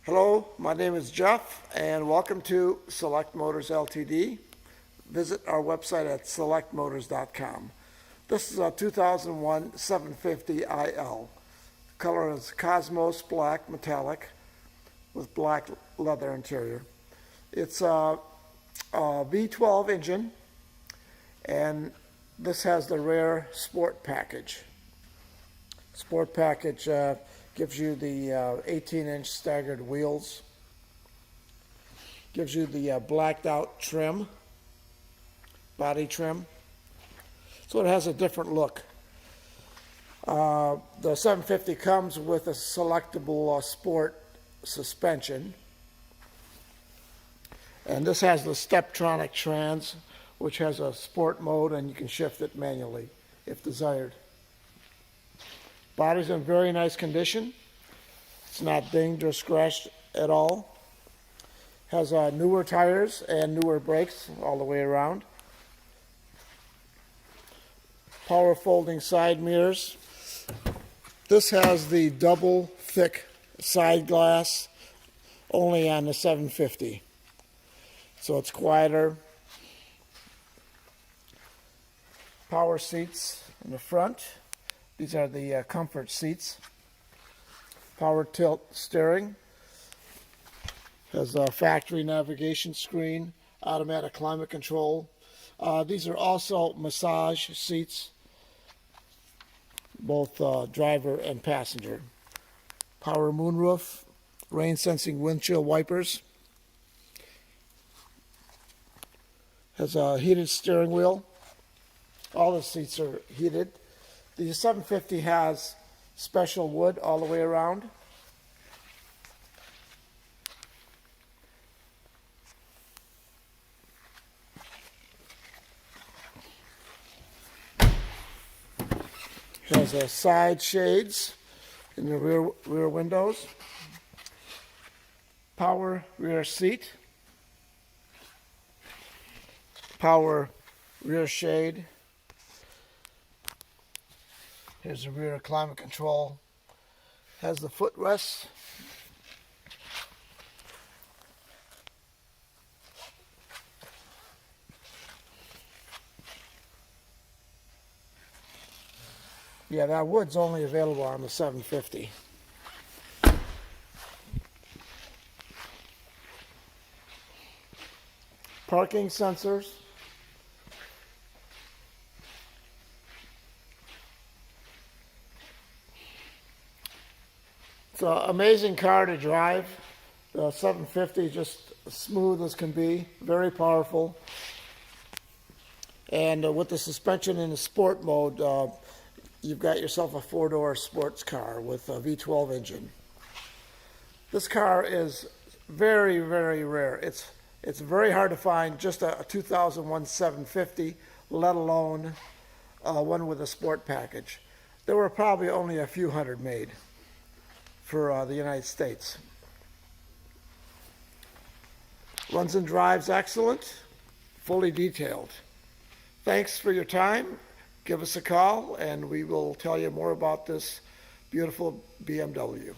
Hello, my name is Jeff, and welcome to Select Motors Ltd. Visit our website at selectmotors.com. This is a 2001 750iL. The color is Cosmos Black Metallic with black leather interior. It's a V12 engine, and this has the rare Sport package. Sport package gives you the 18-inch staggered wheels, gives you the blacked out trim, body trim, so it has a different look. The 750 comes with a selectable Sport suspension, and this has the Steptronic trans, which has a Sport mode, and you can shift it manually if desired. Body's in very nice condition. It's not dinged or scratched at all. Has newer tires and newer brakes all the way around. Power folding side mirrors. This has the double thick side glass only on the 750. So it's quieter. Power seats in the front. These are the comfort seats. Power tilt steering. Has a factory navigation screen, automatic climate control. These are also massage seats, both driver and passenger. Power moonroof, rain sensing windshield wipers. Has a heated steering wheel. All the seats are heated. The 750 has special wood all the way around. Has side shades in the rear windows. Power rear seat. Power rear shade. Here's the rear climate control. Has the footrests. Yeah, that wood's only available on the 750. Parking sensors. It's an amazing car to drive. The 750 is just smooth as can be, very powerful. And with the suspension in the Sport mode, you've got yourself a four-door sports car with a V12 engine. This car is very, very rare. It's very hard to find just a 2001 750, let alone one with a Sport package. There were probably only a few hundred made for the United States. Runs and drives excellent, fully detailed. Thanks for your time. Give us a call and we will tell you more about this beautiful BMW.